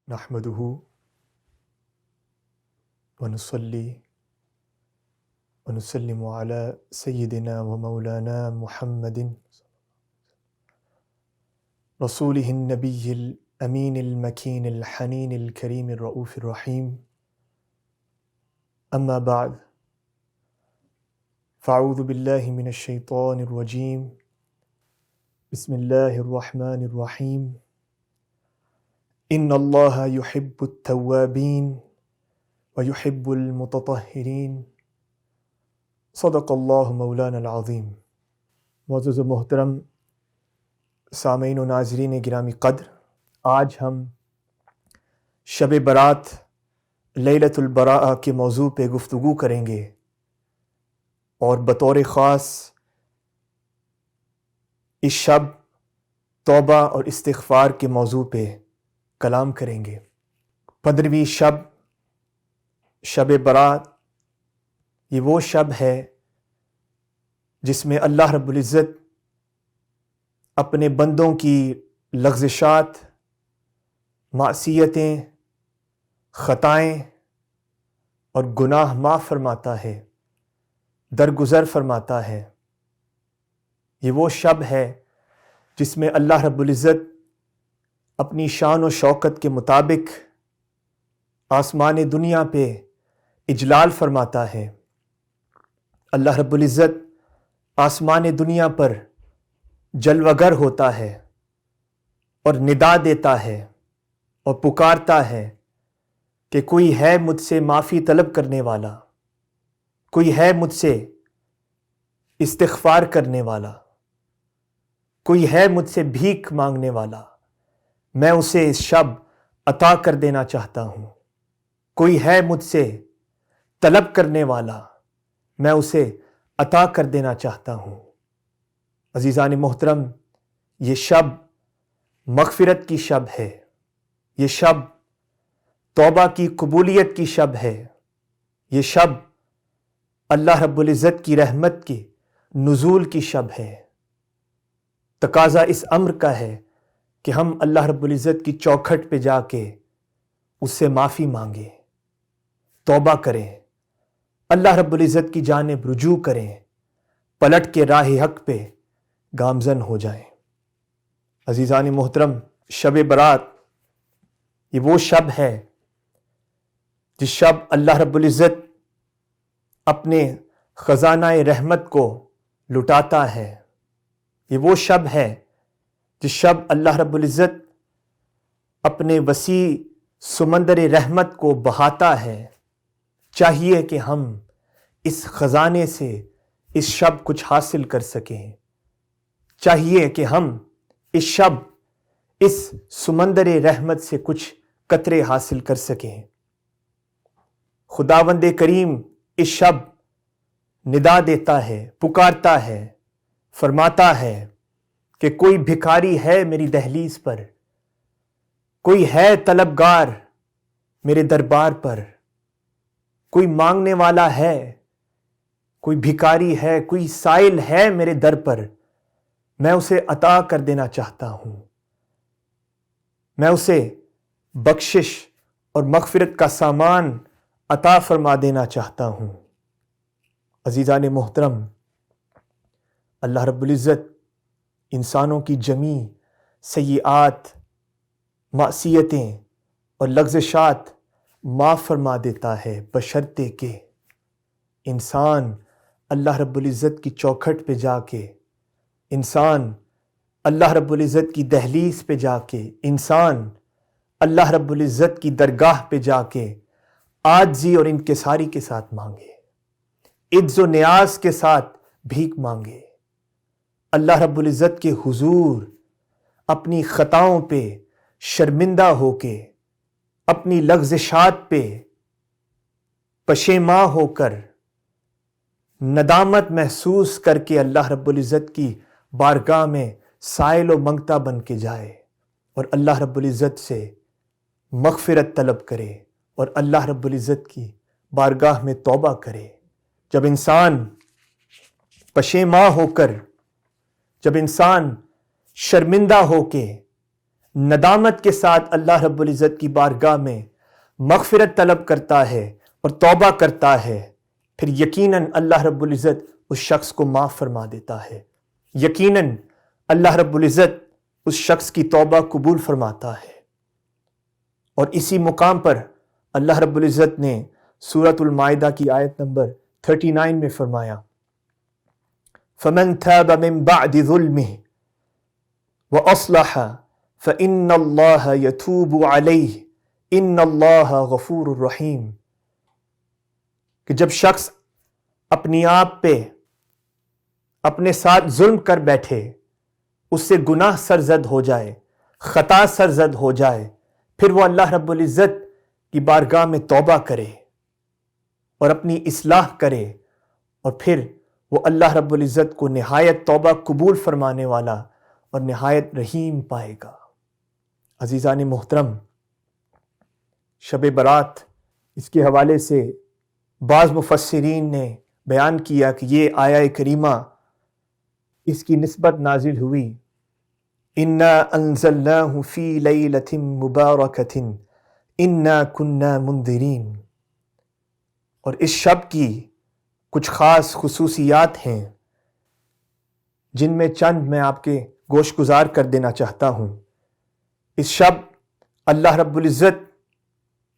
نحمده ونصلي ونسلم على سيدنا ومولانا محمد رسوله النبي الأمين المكين الحنين الكريم الرؤوف الرحيم. أما بعد، فأعوذ بالله من الشيطان الرجيم. بسم الله الرحمن الرحيم. ان اللہ یحب التوابین ویحب المتطہرین. صدق اللہ مولانا العظیم. معزز و محترم سامعین و ناظرین گرامی قدر، آج ہم شب برات لیلۃ البراءہ کے موضوع پہ گفتگو کریں گے اور بطور خاص اس شب توبہ اور استغفار کے موضوع پہ کلام کریں گے. 15ویں شب برات، یہ وہ شب ہے جس میں اللہ رب العزت اپنے بندوں کی لغزشات، معصیتیں، خطائیں اور گناہ معاف فرماتا ہے، درگزر فرماتا ہے. یہ وہ شب ہے جس میں اللہ رب العزت اپنی شان و شوکت کے مطابق آسمان دنیا پہ اجلال فرماتا ہے. اللہ رب العزت آسمان دنیا پر جلوگر ہوتا ہے اور ندا دیتا ہے اور پکارتا ہے کہ کوئی ہے مجھ سے معافی طلب کرنے والا، کوئی ہے مجھ سے استغفار کرنے والا، کوئی ہے مجھ سے بھیک مانگنے والا، میں اسے اس شب عطا کر دینا چاہتا ہوں. کوئی ہے مجھ سے طلب کرنے والا، میں اسے عطا کر دینا چاہتا ہوں. عزیزان محترم، یہ شب مغفرت کی شب ہے، یہ شب توبہ کی قبولیت کی شب ہے، یہ شب اللہ رب العزت کی رحمت کی نزول کی شب ہے. تقاضا اس امر کا ہے کہ ہم اللہ رب العزت کی چوکھٹ پہ جا کے اس سے معافی مانگیں، توبہ کریں، اللہ رب العزت کی جانب رجوع کریں، پلٹ کے راہ حق پہ گامزن ہو جائیں. عزیزان محترم، شب برات یہ وہ شب ہے جس شب اللہ رب العزت اپنے خزانہ رحمت کو لٹاتا ہے. یہ وہ شب ہے جس شب اللہ رب العزت اپنے وسیع سمندر رحمت کو بہاتا ہے. چاہیے کہ ہم اس خزانے سے اس شب کچھ حاصل کر سکیں، چاہیے کہ ہم اس شب اس سمندر رحمت سے کچھ قطرے حاصل کر سکیں. خداوند کریم اس شب ندا دیتا ہے، پکارتا ہے، فرماتا ہے کہ کوئی بھکاری ہے میری دہلیز پر، کوئی ہے طلبگار میرے دربار پر، کوئی مانگنے والا ہے، کوئی بھکاری ہے، کوئی سائل ہے میرے در پر، میں اسے عطا کر دینا چاہتا ہوں، میں اسے بخشش اور مغفرت کا سامان عطا فرما دینا چاہتا ہوں. عزیزان محترم، اللہ رب العزت انسانوں کی جمیع سیئات، معصیتیں اور لغزشات معاف فرما دیتا ہے، بشرطے کہ انسان اللہ رب العزت کی چوکھٹ پہ جا کے، انسان اللہ رب العزت کی دہلیز پہ جا کے، انسان اللہ رب العزت کی درگاہ پہ جا کے عاجزی اور انکساری کے ساتھ مانگے، عجز و نیاز کے ساتھ بھیک مانگے، اللہ رب العزت کے حضور اپنی خطاؤں پہ شرمندہ ہو کے، اپنی لغزشات پہ پشیماں ہو کر، ندامت محسوس کر کے اللہ رب العزت کی بارگاہ میں سائل و منگتا بن کے جائے اور اللہ رب العزت سے مغفرت طلب کرے اور اللہ رب العزت کی بارگاہ میں توبہ کرے. جب انسان پشیماں ہو کر، جب انسان شرمندہ ہو کے ندامت کے ساتھ اللہ رب العزت کی بارگاہ میں مغفرت طلب کرتا ہے اور توبہ کرتا ہے، پھر یقیناً اللہ رب العزت اس شخص کو معاف فرما دیتا ہے، یقیناً اللہ رب العزت اس شخص کی توبہ قبول فرماتا ہے۔ اور اسی مقام پر اللہ رب العزت نے سورۃ المائدہ کی آیت نمبر 39 میں فرمایا، فَمَن تَابَ مِن بَعْدِ ظُلْمِهِ وَأَصْلَحَ فَإِنَّ اللَّهَ يَتُوبُ عَلَيْهِ إِنَّ اللَّهَ غَفُورٌ رَحِيمٌ، کہ جب شخص اپنی آپ پہ اپنے ساتھ ظلم کر بیٹھے، اس سے گناہ سرزد ہو جائے، خطا سرزد ہو جائے، پھر وہ اللہ رب العزت کی بارگاہ میں توبہ کرے اور اپنی اصلاح کرے، اور پھر وہ اللہ رب العزت کو نہایت توبہ قبول فرمانے والا اور نہایت رحیم پائے گا۔ عزیزان محترم، شب برات، اس کے حوالے سے بعض مفسرین نے بیان کیا کہ یہ آیہ کریمہ اس کی نسبت نازل ہوئی اِنَّا أَنزَلْنَاهُ فِي لَيْلَةٍ مُبَارَكَةٍ إِنَّا كُنَّا مُنذِرِينَ، اور اس شب کی کچھ خاص خصوصیات ہیں جن میں چند میں آپ کے گوش گزار کر دینا چاہتا ہوں۔ اس شب اللہ رب العزت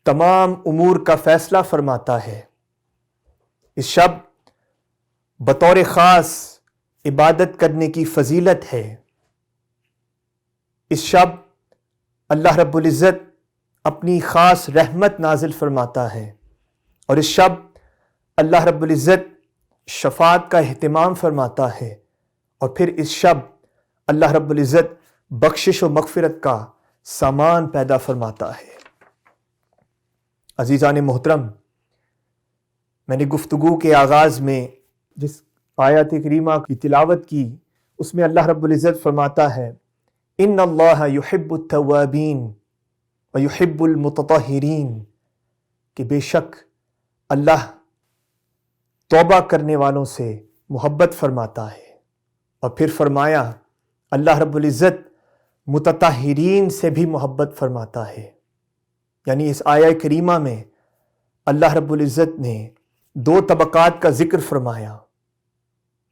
تمام امور کا فیصلہ فرماتا ہے۔ اس شب بطور خاص عبادت کرنے کی فضیلت ہے۔ اس شب اللہ رب العزت اپنی خاص رحمت نازل فرماتا ہے، اور اس شب اللہ رب العزت شفاعت کا اہتمام فرماتا ہے، اور پھر اس شب اللہ رب العزت بخشش و مغفرت کا سامان پیدا فرماتا ہے۔ عزیزان محترم، میں نے گفتگو کے آغاز میں جس آیت کریمہ کی تلاوت کی، اس میں اللہ رب العزت فرماتا ہے ان اللہ یحب التوابین ویحب المتطہرین، کہ بے شک اللہ توبہ کرنے والوں سے محبت فرماتا ہے، اور پھر فرمایا اللہ رب العزت متطہرین سے بھی محبت فرماتا ہے۔ یعنی اس آیہ کریمہ میں اللہ رب العزت نے دو طبقات کا ذکر فرمایا،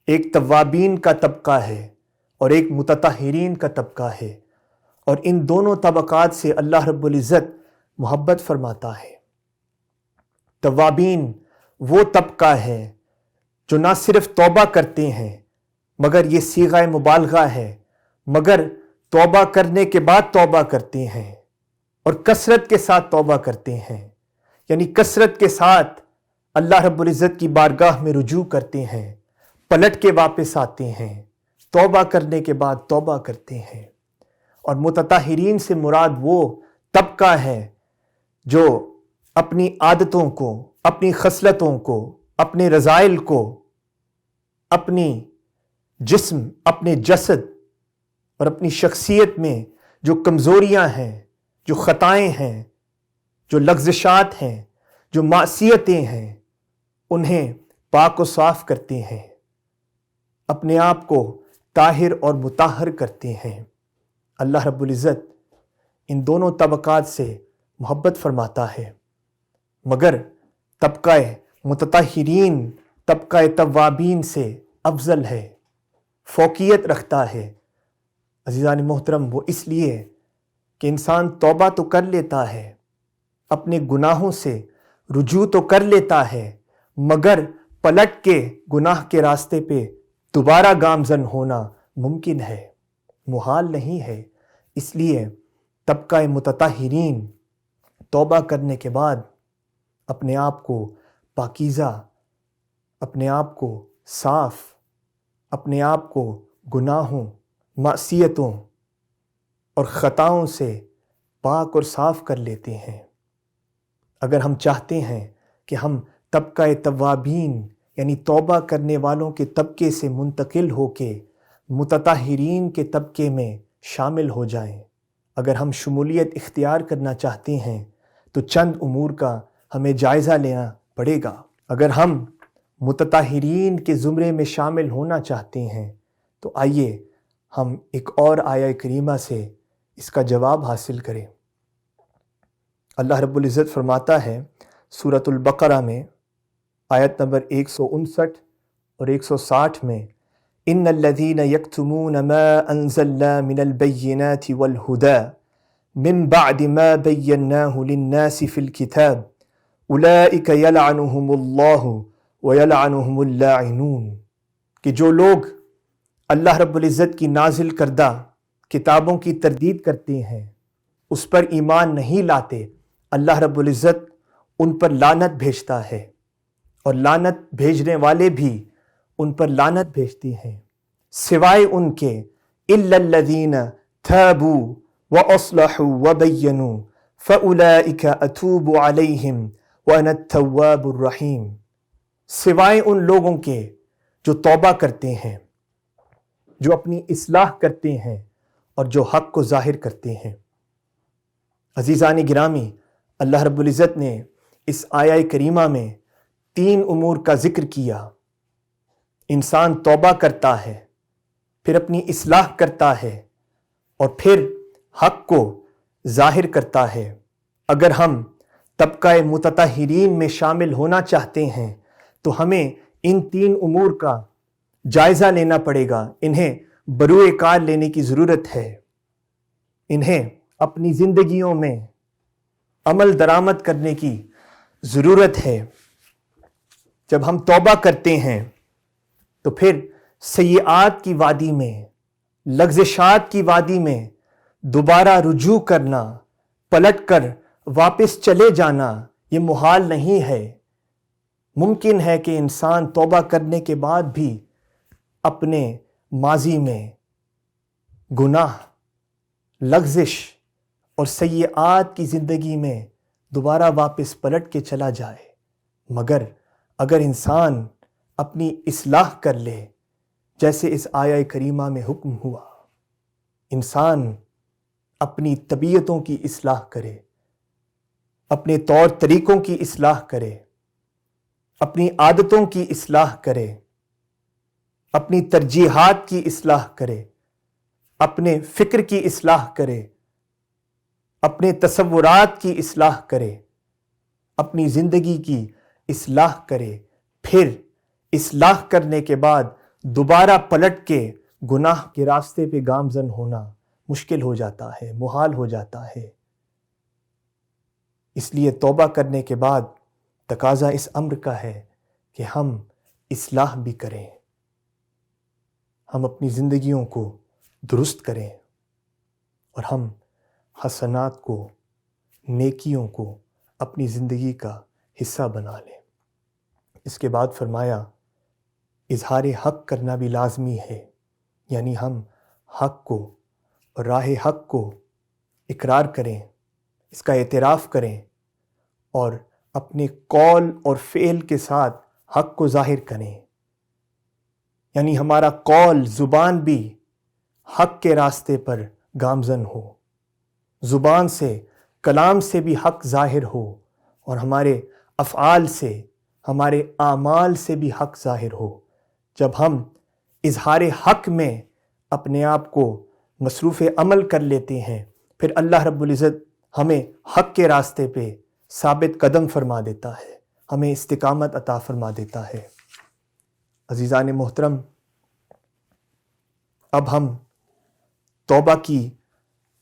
ایک توابین کا طبقہ ہے اور ایک متطہرین کا طبقہ ہے، اور ان دونوں طبقات سے اللہ رب العزت محبت فرماتا ہے۔ توابین وہ طبقہ ہے جو نہ صرف توبہ کرتے ہیں، مگر یہ صیغہ مبالغہ ہے، مگر توبہ کرنے کے بعد توبہ کرتے ہیں اور کثرت کے ساتھ توبہ کرتے ہیں، یعنی کثرت کے ساتھ اللہ رب العزت کی بارگاہ میں رجوع کرتے ہیں، پلٹ کے واپس آتے ہیں، توبہ کرنے کے بعد توبہ کرتے ہیں۔ اور متطہرین سے مراد وہ طبقہ ہے جو اپنی عادتوں کو، اپنی خصلتوں کو، اپنے رذائل کو، اپنی جسم، اپنے جسد اور اپنی شخصیت میں جو کمزوریاں ہیں، جو خطائیں ہیں، جو لغزشات ہیں، جو معصیتیں ہیں، انہیں پاک و صاف کرتے ہیں، اپنے آپ کو طاہر اور مطہر کرتے ہیں۔ اللہ رب العزت ان دونوں طبقات سے محبت فرماتا ہے، مگر طبقہ متطہرین طبقہ توابین سے افضل ہے، فوقیت رکھتا ہے۔ عزیزان محترم، وہ اس لیے کہ انسان توبہ تو کر لیتا ہے، اپنے گناہوں سے رجوع تو کر لیتا ہے، مگر پلٹ کے گناہ کے راستے پہ دوبارہ گامزن ہونا ممکن ہے، محال نہیں ہے۔ اس لیے طبقہ متطہرین توبہ کرنے کے بعد اپنے آپ کو پاکیزہ، اپنے آپ کو صاف، اپنے آپ کو گناہوں، معصیتوں اور خطاؤں سے پاک اور صاف کر لیتے ہیں۔ اگر ہم چاہتے ہیں کہ ہم طبقہ توابین یعنی توبہ کرنے والوں کے طبقے سے منتقل ہو کے متطہرین کے طبقے میں شامل ہو جائیں، اگر ہم شمولیت اختیار کرنا چاہتے ہیں تو چند امور کا ہمیں جائزہ لینا پڑے گا۔ اگر ہم متطہرین کے زمرے میں شامل ہونا چاہتے ہیں تو آئیے ہم ایک اور آیہ کریمہ سے اس کا جواب حاصل کریں۔ اللہ رب العزت فرماتا ہے سورۃ البقرہ میں آیت نمبر 159 اور 160 میں، ان الذین یکتمون ما انزلنا من البینات والہدی من بعد ما بیناہ للناس فی الکتاب اولئک یلعنہم اللہ ویلعنہم اللاعنون، کہ جو لوگ اللہ رب العزت کی نازل کردہ کتابوں کی تردید کرتے ہیں، اس پر ایمان نہیں لاتے، اللہ رب العزت ان پر لعنت بھیجتا ہے، اور لعنت بھیجنے والے بھی ان پر لعنت بھیجتے ہیں سوائے ان کے الا الذین تابوا واصلحوا وبینوا فاولئک اتوب علیہم وانا التواب الرحیم، سوائے ان لوگوں کے جو توبہ کرتے ہیں، جو اپنی اصلاح کرتے ہیں اور جو حق کو ظاہر کرتے ہیں۔ عزیزان گرامی، اللہ رب العزت نے اس آیہ کریمہ میں 3 امور کا ذکر کیا۔ انسان توبہ کرتا ہے، پھر اپنی اصلاح کرتا ہے، اور پھر حق کو ظاہر کرتا ہے۔ اگر ہم طبقہ متطہرین میں شامل ہونا چاہتے ہیں تو ہمیں ان 3 امور کا جائزہ لینا پڑے گا، انہیں بروئے کار لینے کی ضرورت ہے، انہیں اپنی زندگیوں میں عمل درآمد کرنے کی ضرورت ہے۔ جب ہم توبہ کرتے ہیں تو پھر سیئات کی وادی میں، لغزشات کی وادی میں دوبارہ رجوع کرنا، پلٹ کر واپس چلے جانا، یہ محال نہیں ہے۔ ممکن ہے کہ انسان توبہ کرنے کے بعد بھی اپنے ماضی میں گناہ، لغزش اور سیئات کی زندگی میں دوبارہ واپس پلٹ کے چلا جائے، مگر اگر انسان اپنی اصلاح کر لے، جیسے اس آیہ کریمہ میں حکم ہوا، انسان اپنی طبیعتوں کی اصلاح کرے، اپنے طور طریقوں کی اصلاح کرے، اپنی عادتوں کی اصلاح کرے، اپنی ترجیحات کی اصلاح کرے، اپنے فکر کی اصلاح کرے، اپنے تصورات کی اصلاح کرے، اپنی زندگی کی اصلاح کرے، پھر اصلاح کرنے کے بعد دوبارہ پلٹ کے گناہ کے راستے پہ گامزن ہونا مشکل ہو جاتا ہے، محال ہو جاتا ہے۔ اس لیے توبہ کرنے کے بعد تقاضا اس امر کا ہے کہ ہم اصلاح بھی کریں، ہم اپنی زندگیوں کو درست کریں، اور ہم حسنات کو، نیکیوں کو اپنی زندگی کا حصہ بنا لیں۔ اس کے بعد فرمایا اظہار حق کرنا بھی لازمی ہے، یعنی ہم حق کو اور راہ حق کو اقرار کریں، اس کا اعتراف کریں، اور اپنے قول اور فعل کے ساتھ حق کو ظاہر کریں، یعنی ہمارا قول، زبان بھی حق کے راستے پر گامزن ہو، زبان سے، کلام سے بھی حق ظاہر ہو، اور ہمارے افعال سے، ہمارے اعمال سے بھی حق ظاہر ہو۔ جب ہم اظہار حق میں اپنے آپ کو مصروف عمل کر لیتے ہیں، پھر اللہ رب العزت ہمیں حق کے راستے پہ ثابت قدم فرما دیتا ہے، ہمیں استقامت عطا فرما دیتا ہے۔ عزیزان محترم، اب ہم توبہ کی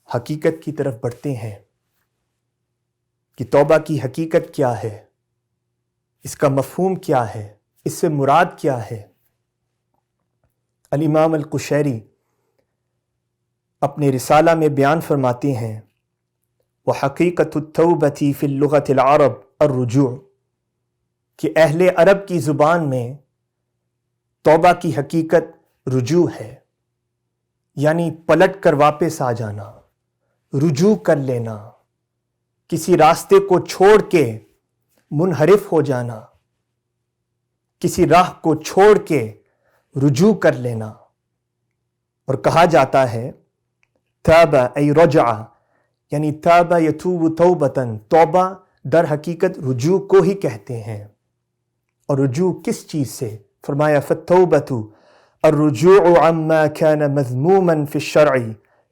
حقیقت کی طرف بڑھتے ہیں کہ توبہ کی حقیقت کیا ہے، اس کا مفہوم کیا ہے، اس سے مراد کیا ہے۔ الامام القشیری اپنے رسالہ میں بیان فرماتے ہیں، وحقیقت التوبۃ فی اللغۃ العرب الرجوع، کہ اہل عرب کی زبان میں توبہ کی حقیقت رجوع ہے، یعنی پلٹ کر واپس آ جانا، رجوع کر لینا، کسی راستے کو چھوڑ کے منحرف ہو جانا، کسی راہ کو چھوڑ کے رجوع کر لینا۔ اور کہا جاتا ہے تاب ای رجع، یعنی تاب یتوب توبتاً، توبہ در حقیقت رجوع کو ہی کہتے ہیں۔ اور رجوع کس چیز سے؟ فرمایا فالتوبۃ الرجوع عما كان مذموما في الشرع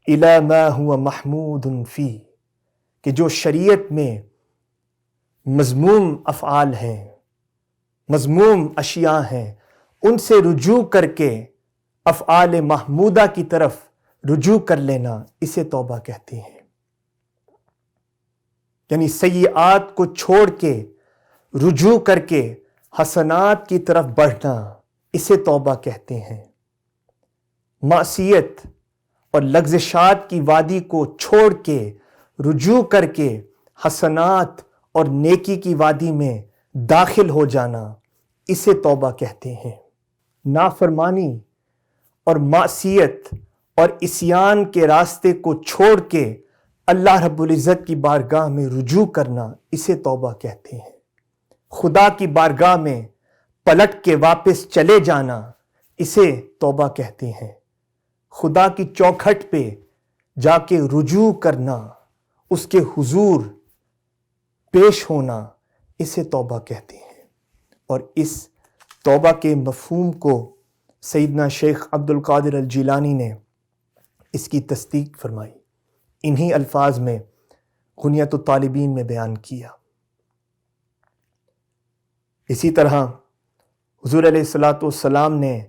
الی ما هو محمود فی، کہ جو شریعت میں مذموم افعال ہیں، مذموم اشیاء ہیں، ان سے رجوع کر کے افعال محمودہ کی طرف رجوع کر لینا، اسے توبہ کہتے ہیں۔ یعنی سیئات کو چھوڑ کے رجوع کر کے حسنات کی طرف بڑھنا، اسے توبہ کہتے ہیں۔ معصیت اور لغزشات کی وادی کو چھوڑ کے رجوع کر کے حسنات اور نیکی کی وادی میں داخل ہو جانا، اسے توبہ کہتے ہیں۔ نافرمانی اور معصیت اور عصیان کے راستے کو چھوڑ کے اللہ رب العزت کی بارگاہ میں رجوع کرنا، اسے توبہ کہتے ہیں۔ خدا کی بارگاہ میں پلٹ کے واپس چلے جانا، اسے توبہ کہتے ہیں۔ خدا کی چوکھٹ پہ جا کے رجوع کرنا، اس کے حضور پیش ہونا، اسے توبہ کہتے ہیں۔ اور اس توبہ کے مفہوم کو سیدنا شیخ عبد القادر الجیلانی نے اس کی تصدیق فرمائی، انہی الفاظ میں غنیۃ الطالبین میں بیان کیا۔ اسی طرح حضور علیہ الصلاۃ والسلام نے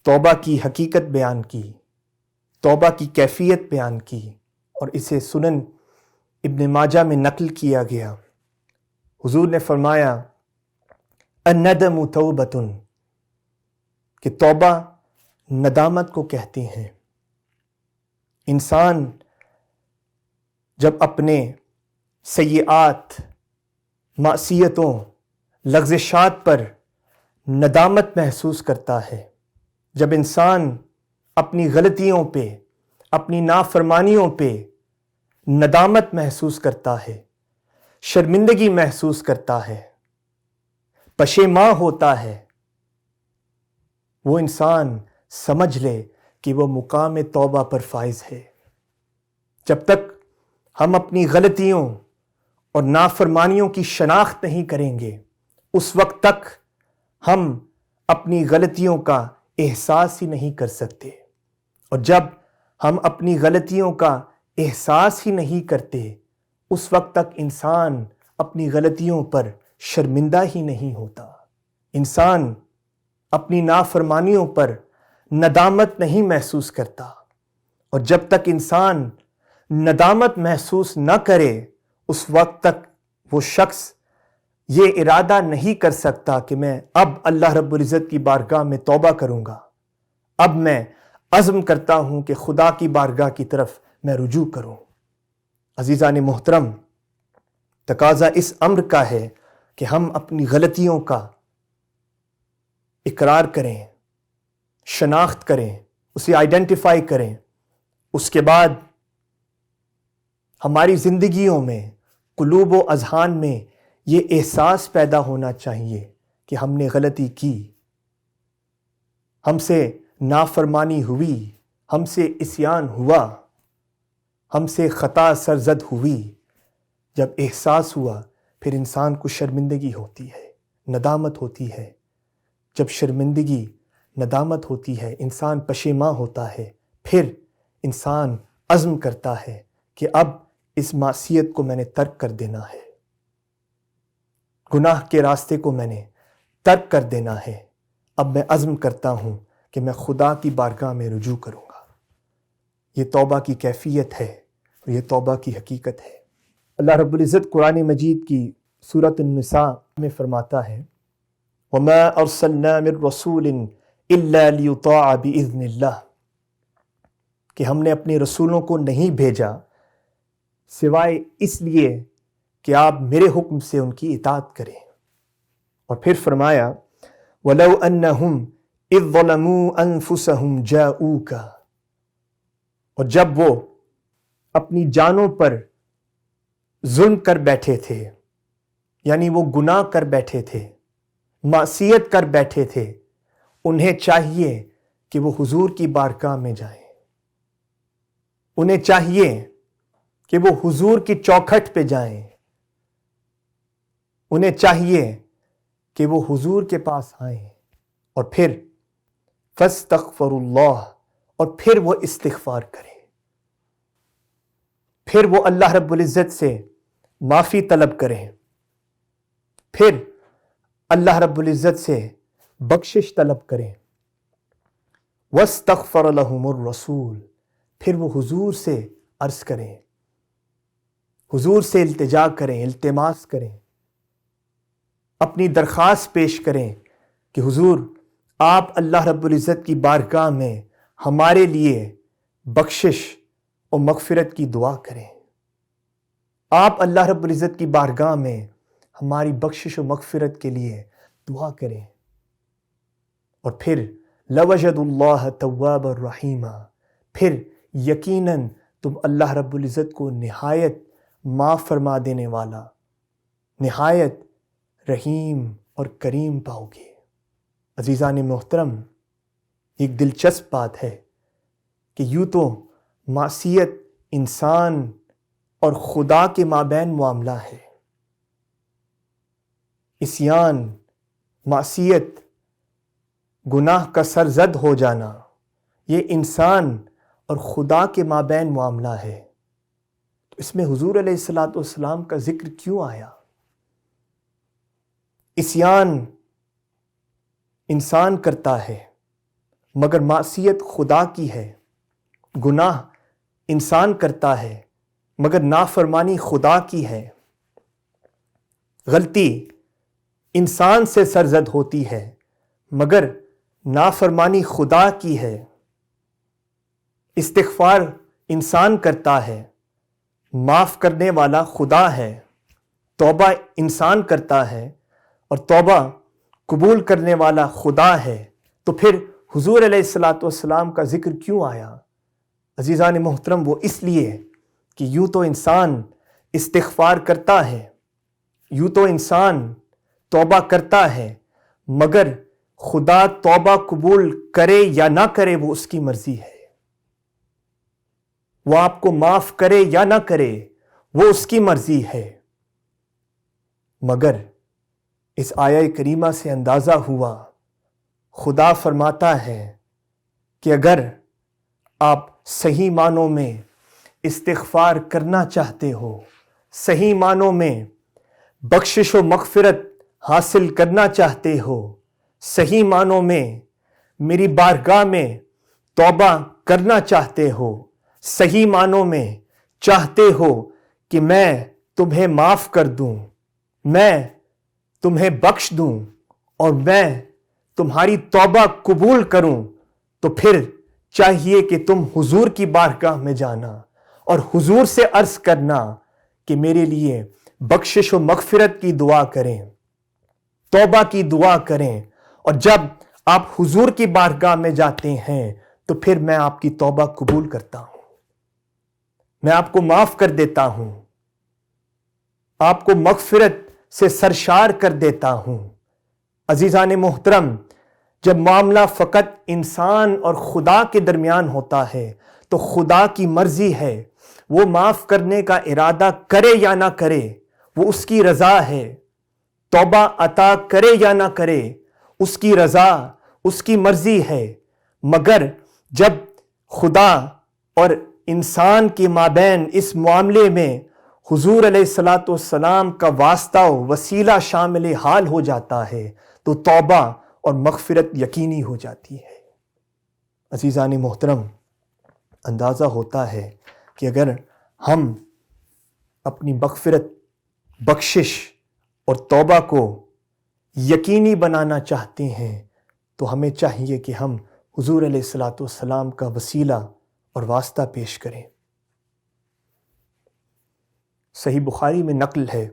توبہ کی حقیقت بیان کی، توبہ کی کیفیت بیان کی، اور اسے سنن ابن ماجہ میں نقل کیا گیا۔ حضور نے فرمایا الندم توبۃ، کہ توبہ ندامت کو کہتے ہیں۔ انسان جب اپنے سیئات، معصیتوں، لغزشات پر ندامت محسوس کرتا ہے، جب انسان اپنی غلطیوں پہ، اپنی نافرمانیوں پہ ندامت محسوس کرتا ہے، شرمندگی محسوس کرتا ہے، پشیماں ہوتا ہے، وہ انسان سمجھ لے کہ وہ مقام توبہ پر فائز ہے۔ جب تک ہم اپنی غلطیوں اور نافرمانیوں کی شناخت نہیں کریں گے، اس وقت تک ہم اپنی غلطیوں کا احساس ہی نہیں کر سکتے، اور جب ہم اپنی غلطیوں کا احساس ہی نہیں کرتے، اس وقت تک انسان اپنی غلطیوں پر شرمندہ ہی نہیں ہوتا۔ انسان اپنی نافرمانیوں پر ندامت نہیں محسوس کرتا، اور جب تک انسان ندامت محسوس نہ کرے، اس وقت تک وہ شخص یہ ارادہ نہیں کر سکتا کہ میں اب اللہ رب العزت کی بارگاہ میں توبہ کروں گا، اب میں عزم کرتا ہوں کہ خدا کی بارگاہ کی طرف میں رجوع کروں۔ عزیزان محترم، تقاضا اس امر کا ہے کہ ہم اپنی غلطیوں کا اقرار کریں، شناخت کریں، اسے آئیڈینٹیفائی کریں۔ اس کے بعد ہماری زندگیوں میں، قلوب و اذہان میں یہ احساس پیدا ہونا چاہیے کہ ہم نے غلطی کی، ہم سے نافرمانی ہوئی، ہم سے عصیان ہوا، ہم سے خطا سرزد ہوئی۔ جب احساس ہوا، پھر انسان کو شرمندگی ہوتی ہے، ندامت ہوتی ہے۔ جب شرمندگی، ندامت ہوتی ہے، انسان پشیماں ہوتا ہے، پھر انسان عزم کرتا ہے کہ اب اس معصیت کو میں نے ترک کر دینا ہے، گناہ کے راستے کو میں نے ترک کر دینا ہے، اب میں عزم کرتا ہوں کہ میں خدا کی بارگاہ میں رجوع کروں گا۔ یہ توبہ کی کیفیت ہے اور یہ توبہ کی حقیقت ہے۔ اللہ رب العزت قرآن مجید کی سورۃ النساء میں فرماتا ہے وَمَا أَرْسَلْنَا مِن رَّسُولٍ إِلَّا لِيُطَاعَ بِإِذْنِ اللَّهِ، کہ ہم نے اپنے رسولوں کو نہیں بھیجا سوائے اس لیے کہ آپ میرے حکم سے ان کی اطاعت کریں۔ اور پھر فرمایا وَلَوْ أَنَّهُمْ إِذْ ظَلَمُوا أَنفُسَهُمْ جَاءُوكَ، اور جب وہ اپنی جانوں پر ظلم کر بیٹھے تھے، یعنی وہ گناہ کر بیٹھے تھے، معصیت کر بیٹھے تھے، انہیں چاہیے کہ وہ حضور کی بارگاہ میں جائیں، انہیں چاہیے کہ وہ حضور کی چوکھٹ پہ جائیں، انہیں چاہیے کہ وہ حضور کے پاس آئیں، اور پھر فاستغفروا اللہ، اور پھر وہ استغفار کریں۔ پھر وہ اللہ رب العزت سے معافی طلب کریں، پھر اللہ رب العزت سے بخشش طلب کریں۔ وَاسْتَغْفَرَ لَهُمُ الرَّسُولُ، پھر وہ حضور سے عرض کریں، حضور سے التجا کریں، التماس کریں، اپنی درخواست پیش کریں کہ حضور آپ اللہ رب العزت کی بارگاہ میں ہمارے لیے بخشش اور مغفرت کی دعا کریں۔ آپ اللہ رب العزت کی بارگاہ میں ہماری بخشش و مغفرت کے لیے دعا کریں۔ اور پھر لَوَجَدُ اللَّهَ تَوَّابًا رَحِيمًا، پھر یقیناً تم اللہ رب العزت کو نہایت معاف فرما دینے والا، نہایت رحیم اور کریم پاؤ گے۔ عزیزان محترم، ایک دلچسپ بات ہے کہ یوں تو معصیت انسان اور خدا کے مابین معاملہ ہے، عصیان، معصیت، گناہ کا سرزد ہو جانا، یہ انسان اور خدا کے مابین معاملہ ہے، تو اس میں حضور علیہ الصلاۃ والسلام کا ذکر کیوں آیا؟ عصیان انسان کرتا ہے مگر معصیت خدا کی ہے، گناہ انسان کرتا ہے مگر نافرمانی خدا کی ہے، غلطی انسان سے سرزد ہوتی ہے مگر نافرمانی خدا کی ہے، استغفار انسان کرتا ہے، معاف کرنے والا خدا ہے، توبہ انسان کرتا ہے اور توبہ قبول کرنے والا خدا ہے، تو پھر حضور علیہ الصلاۃ والسلام کا ذکر کیوں آیا؟ عزیزان محترم، وہ اس لیے کہ یوں تو انسان استغفار کرتا ہے، یوں تو انسان توبہ کرتا ہے، مگر خدا توبہ قبول کرے یا نہ کرے وہ اس کی مرضی ہے، وہ آپ کو معاف کرے یا نہ کرے وہ اس کی مرضی ہے۔ مگر اس آیہ کریمہ سے اندازہ ہوا، خدا فرماتا ہے کہ اگر آپ صحیح معنوں میں استغفار کرنا چاہتے ہو، صحیح معنوں میں بخشش و مغفرت حاصل کرنا چاہتے ہو، صحیح معنوں میں میری بارگاہ میں توبہ کرنا چاہتے ہو، صحیح معنوں میں چاہتے ہو کہ میں تمہیں معاف کر دوں، میں تمہیں بخش دوں اور میں تمہاری توبہ قبول کروں، تو پھر چاہیے کہ تم حضور کی بارگاہ میں جانا اور حضور سے عرض کرنا کہ میرے لیے بخشش و مغفرت کی دعا کریں، توبہ کی دعا کریں، اور جب آپ حضور کی بارگاہ میں جاتے ہیں تو پھر میں آپ کی توبہ قبول کرتا ہوں، میں آپ کو معاف کر دیتا ہوں، آپ کو مغفرت سے سرشار کر دیتا ہوں۔ عزیزان محترم، جب معاملہ فقط انسان اور خدا کے درمیان ہوتا ہے تو خدا کی مرضی ہے، وہ معاف کرنے کا ارادہ کرے یا نہ کرے وہ اس کی رضا ہے، توبہ عطا کرے یا نہ کرے اس کی رضا، اس کی مرضی ہے۔ مگر جب خدا اور انسان کے مابین اس معاملے میں حضور علیہ الصلاۃ والسلام کا واسطہ و وسیلہ شامل حال ہو جاتا ہے تو توبہ اور مغفرت یقینی ہو جاتی ہے۔ عزیزان محترم، اندازہ ہوتا ہے کہ اگر ہم اپنی مغفرت، بخشش اور توبہ کو یقینی بنانا چاہتے ہیں تو ہمیں چاہیے کہ ہم حضور علیہ الصلاۃ والسلام کا وسیلہ اور واسطہ پیش کریں۔ صحیح بخاری میں نقل ہے،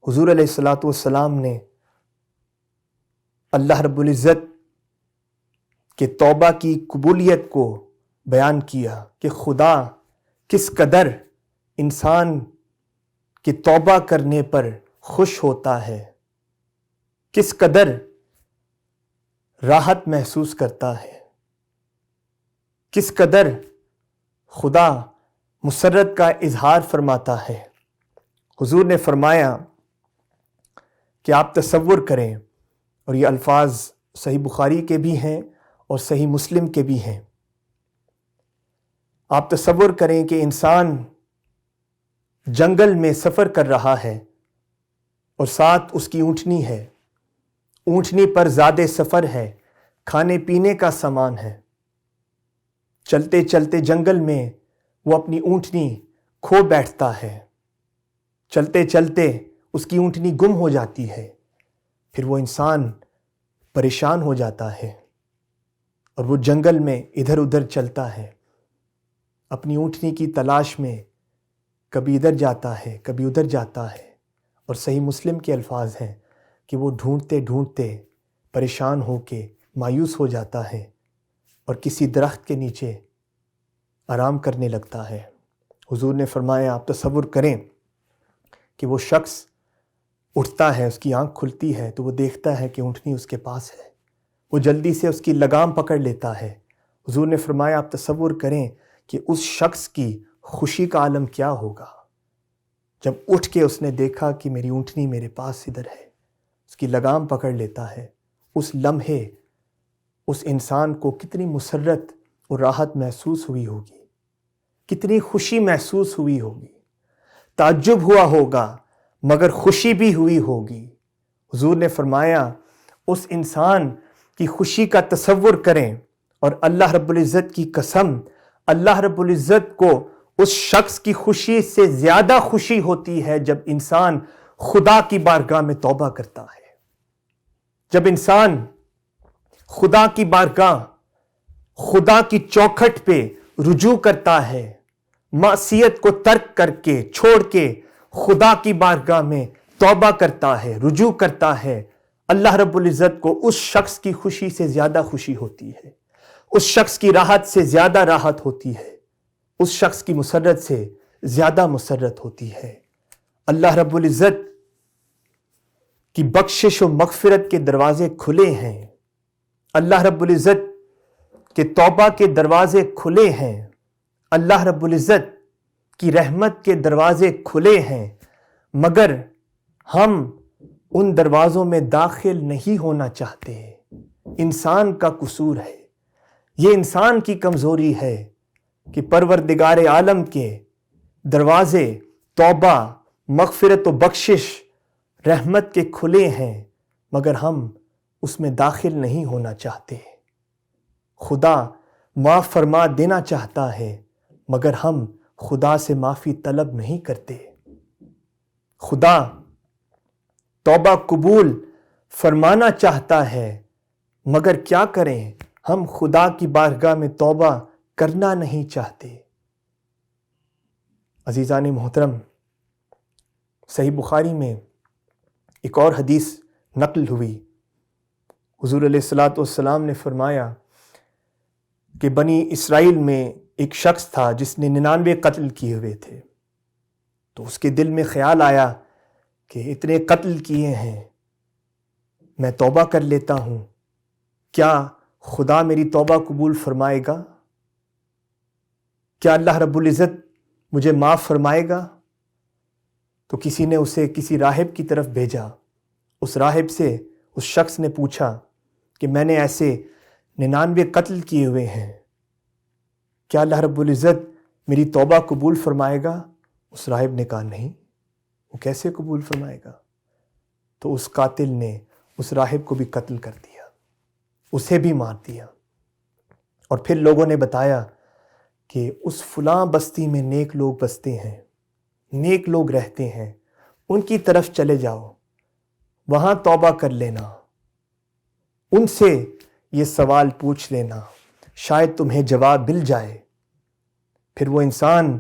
حضور علیہ الصلاۃ والسلام نے اللہ رب العزت کے توبہ کی قبولیت کو بیان کیا کہ خدا کس قدر انسان کے توبہ کرنے پر خوش ہوتا ہے، کس قدر راحت محسوس کرتا ہے، کس قدر خدا مسرت کا اظہار فرماتا ہے۔ حضور نے فرمایا کہ آپ تصور کریں، اور یہ الفاظ صحیح بخاری کے بھی ہیں اور صحیح مسلم کے بھی ہیں، آپ تصور کریں کہ انسان جنگل میں سفر کر رہا ہے اور ساتھ اس کی اونٹنی ہے، اونٹنی پر زیادہ سفر ہے، کھانے پینے کا سامان ہے۔ چلتے چلتے جنگل میں وہ اپنی اونٹنی کھو بیٹھتا ہے، چلتے چلتے اس کی اونٹنی گم ہو جاتی ہے، پھر وہ انسان پریشان ہو جاتا ہے اور وہ جنگل میں ادھر ادھر چلتا ہے اپنی اونٹنی کی تلاش میں، کبھی ادھر جاتا ہے کبھی ادھر جاتا ہے، اور صحیح مسلم کے الفاظ ہیں کہ وہ ڈھونڈتے ڈھونڈتے پریشان ہو کے مایوس ہو جاتا ہے اور کسی درخت کے نیچے آرام کرنے لگتا ہے۔ حضور نے فرمایا آپ تصور کریں کہ وہ شخص اٹھتا ہے، اس کی آنکھ کھلتی ہے تو وہ دیکھتا ہے کہ اونٹنی اس کے پاس ہے، وہ جلدی سے اس کی لگام پکڑ لیتا ہے۔ حضور نے فرمایا آپ تصور کریں کہ اس شخص کی خوشی کا عالم کیا ہوگا جب اٹھ کے اس نے دیکھا کہ میری اونٹنی میرے پاس ادھر ہے، اس کی لگام پکڑ لیتا ہے۔ اس لمحے اس انسان کو کتنی مسرت اور راحت محسوس ہوئی ہوگی، کتنی خوشی محسوس ہوئی ہوگی، تعجب ہوا ہوگا مگر خوشی بھی ہوئی ہوگی۔ حضور نے فرمایا اس انسان کی خوشی کا تصور کریں، اور اللہ رب العزت کی قسم، اللہ رب العزت کو اس شخص کی خوشی سے زیادہ خوشی ہوتی ہے جب انسان خدا کی بارگاہ میں توبہ کرتا ہے، جب انسان خدا کی بارگاہ، خدا کی چوکھٹ پہ رجوع کرتا ہے، معصیت کو ترک کر کے چھوڑ کے خدا کی بارگاہ میں توبہ کرتا ہے، رجوع کرتا ہے، اللہ رب العزت کو اس شخص کی خوشی سے زیادہ خوشی ہوتی ہے، اس شخص کی راحت سے زیادہ راحت ہوتی ہے، اس شخص کی مسرت سے زیادہ مسرت ہوتی ہے۔ اللہ رب العزت کی بخشش و مغفرت کے دروازے کھلے ہیں، اللہ رب العزت کے توبہ کے دروازے کھلے ہیں، اللہ رب العزت کی رحمت کے دروازے کھلے ہیں، مگر ہم ان دروازوں میں داخل نہیں ہونا چاہتے۔ انسان کا قصور ہے، یہ انسان کی کمزوری ہے کہ پروردگار عالم کے دروازے توبہ، مغفرت و بخشش، رحمت کے کھلے ہیں، مگر ہم اس میں داخل نہیں ہونا چاہتے۔ خدا معاف فرما دینا چاہتا ہے مگر ہم خدا سے معافی طلب نہیں کرتے۔ خدا توبہ قبول فرمانا چاہتا ہے مگر کیا کریں، ہم خدا کی بارگاہ میں توبہ کرنا نہیں چاہتے۔ عزیزان محترم، صحیح بخاری میں ایک اور حدیث نقل ہوئی، حضور علیہ الصلاۃ والسلام نے فرمایا کہ بنی اسرائیل میں ایک شخص تھا جس نے 99 قتل کیے ہوئے تھے، تو اس کے دل میں خیال آیا کہ اتنے قتل کیے ہیں، میں توبہ کر لیتا ہوں، کیا خدا میری توبہ قبول فرمائے گا؟ کیا اللہ رب العزت مجھے معاف فرمائے گا؟ تو کسی نے اسے کسی راہب کی طرف بھیجا، اس راہب سے اس شخص نے پوچھا کہ میں نے ایسے 99 قتل کیے ہوئے ہیں، کیا اللہ رب العزت میری توبہ قبول فرمائے گا؟ اس راہب نے کہا نہیں، وہ کیسے قبول فرمائے گا؟ تو اس قاتل نے اس راہب کو بھی قتل کر دیا، اسے بھی مار دیا، اور پھر لوگوں نے بتایا کہ اس فلاں بستی میں نیک لوگ بستے ہیں، نیک لوگ رہتے ہیں، ان کی طرف چلے جاؤ، وہاں توبہ کر لینا، ان سے یہ سوال پوچھ لینا، شاید تمہیں جواب مل جائے۔ پھر وہ انسان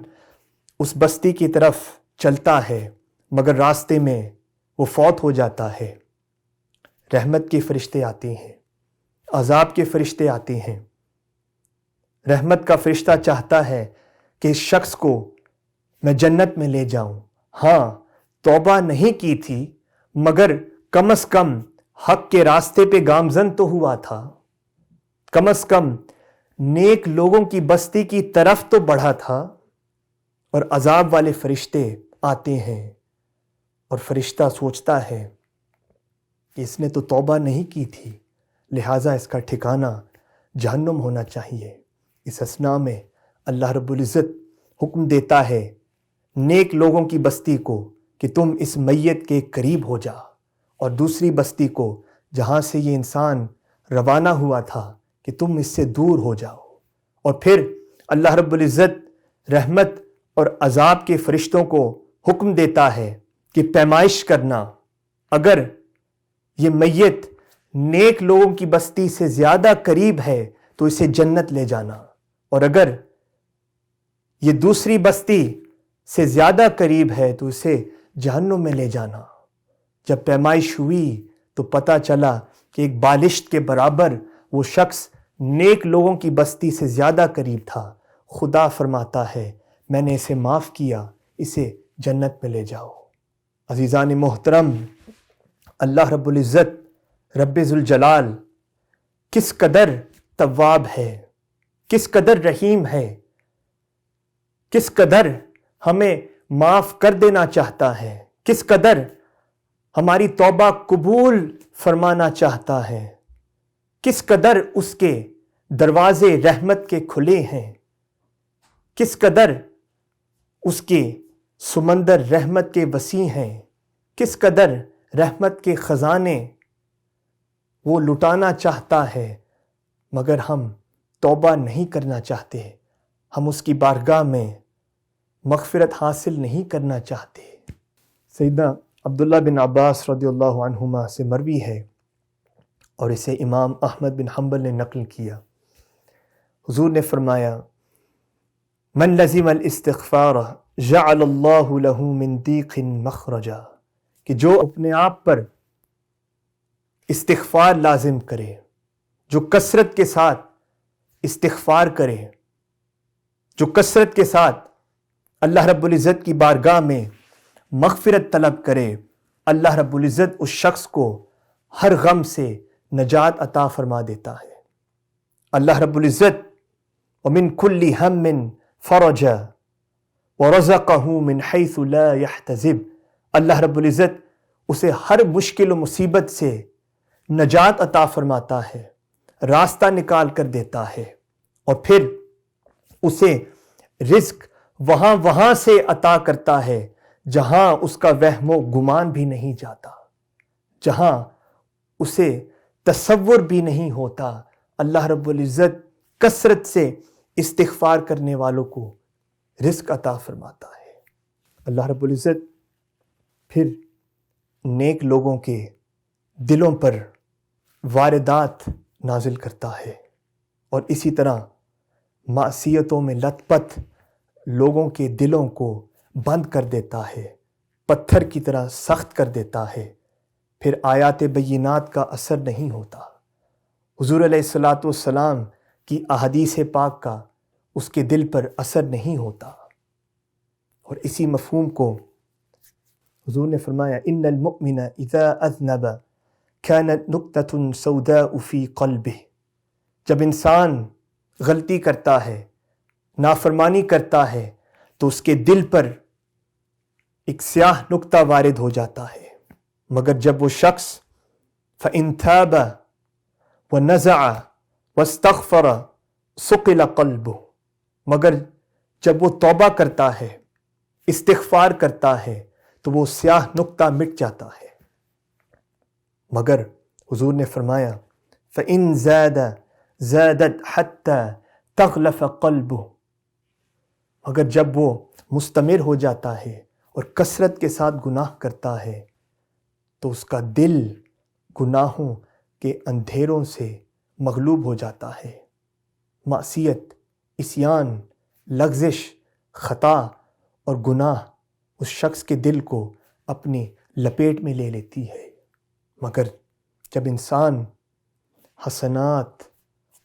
اس بستی کی طرف چلتا ہے مگر راستے میں وہ فوت ہو جاتا ہے۔ رحمت کے فرشتے آتے ہیں، عذاب کے فرشتے آتے ہیں۔ رحمت کا فرشتہ چاہتا ہے کہ اس شخص کو میں جنت میں لے جاؤں، ہاں توبہ نہیں کی تھی مگر کم از کم حق کے راستے پہ گامزن تو ہوا تھا، کم از کم نیک لوگوں کی بستی کی طرف تو بڑھا تھا۔ اور عذاب والے فرشتے آتے ہیں اور فرشتہ سوچتا ہے کہ اس نے تو توبہ نہیں کی تھی، لہٰذا اس کا ٹھکانہ جہنم ہونا چاہیے۔ اس اثنا میں اللہ رب العزت حکم دیتا ہے نیک لوگوں کی بستی کو کہ تم اس میت کے قریب ہو جا، اور دوسری بستی کو جہاں سے یہ انسان روانہ ہوا تھا کہ تم اس سے دور ہو جاؤ۔ اور پھر اللہ رب العزت رحمت اور عذاب کے فرشتوں کو حکم دیتا ہے کہ پیمائش کرنا، اگر یہ میت نیک لوگوں کی بستی سے زیادہ قریب ہے تو اسے جنت لے جانا، اور اگر یہ دوسری بستی سے زیادہ قریب ہے تو اسے جہنم میں لے جانا۔ جب پیمائش ہوئی تو پتہ چلا کہ ایک بالشت کے برابر وہ شخص نیک لوگوں کی بستی سے زیادہ قریب تھا۔ خدا فرماتا ہے میں نے اسے معاف کیا، اسے جنت میں لے جاؤ۔ عزیزان محترم، اللہ رب العزت رب ذوالجلال کس قدر تواب ہے، کس قدر رحیم ہے، کس قدر ہمیں معاف کر دینا چاہتا ہے، کس قدر ہماری توبہ قبول فرمانا چاہتا ہے، کس قدر اس کے دروازے رحمت کے کھلے ہیں، کس قدر اس کے سمندر رحمت کے وسیع ہیں، کس قدر رحمت کے خزانے وہ لٹانا چاہتا ہے، مگر ہم توبہ نہیں کرنا چاہتے، ہم اس کی بارگاہ میں مغفرت حاصل نہیں کرنا چاہتے۔ سیدنا عبداللہ بن عباس رضی اللہ عنہما سے مروی ہے، اور اسے امام احمد بن حنبل نے نقل کیا، حضور نے فرمایا من لزم الاستغفار جعل اللہ له من ضیق مخرجا، کہ جو اپنے آپ پر استغفار لازم کرے، جو کثرت کے ساتھ استغفار کرے، جو کثرت کے ساتھ اللہ رب العزت کی بارگاہ میں مغفرت طلب کرے، اللہ رب العزت اس شخص کو ہر غم سے نجات عطا فرما دیتا ہے۔ اللہ رب العزت ومن کل ہم فرجا ورزقہ من حیث لا یحتسب، اللہ رب العزت اسے ہر مشکل و مصیبت سے نجات عطا فرماتا ہے، راستہ نکال کر دیتا ہے، اور پھر اسے رزق وہاں سے عطا کرتا ہے جہاں اس کا وہم و گمان بھی نہیں جاتا، جہاں اسے تصور بھی نہیں ہوتا۔ اللہ رب العزت کثرت سے استغفار کرنے والوں کو رزق عطا فرماتا ہے۔ اللہ رب العزت پھر نیک لوگوں کے دلوں پر واردات نازل کرتا ہے، اور اسی طرح معصیتوں میں لت پت لوگوں کے دلوں کو بند کر دیتا ہے، پتھر کی طرح سخت کر دیتا ہے، پھر آیات بینات کا اثر نہیں ہوتا، حضور علیہ الصلاۃ والسلام کی احادیث پاک کا اس کے دل پر اثر نہیں ہوتا۔ اور اسی مفہوم کو حضور نے فرمایا ان المؤمن اذا اذنب كانت نقطة سوداء في قلبه، جب انسان غلطی کرتا ہے، نافرمانی کرتا ہے، تو اس کے دل پر ایک سیاہ نقطہ وارد ہو جاتا ہے، مگر جب وہ شخص فَإِن تَابَ وَنَزَعَ وَاسْتَغْفَرَ سُقِلَ قَلْبُهُ، مگر جب وہ توبہ کرتا ہے، استغفار کرتا ہے، تو وہ سیاہ نقطہ مٹ جاتا ہے۔ مگر حضور نے فرمایا فَإِن زَادَ زَادَتْ حَتَّى تَغْلَفَ قَلْبُهُ، مگر جب وہ مستمر ہو جاتا ہے اور کثرت کے ساتھ گناہ کرتا ہے تو اس کا دل گناہوں کے اندھیروں سے مغلوب ہو جاتا ہے، معصیت، عصیان، لغزش، خطا اور گناہ اس شخص کے دل کو اپنی لپیٹ میں لے لیتی ہے۔ مگر جب انسان حسنات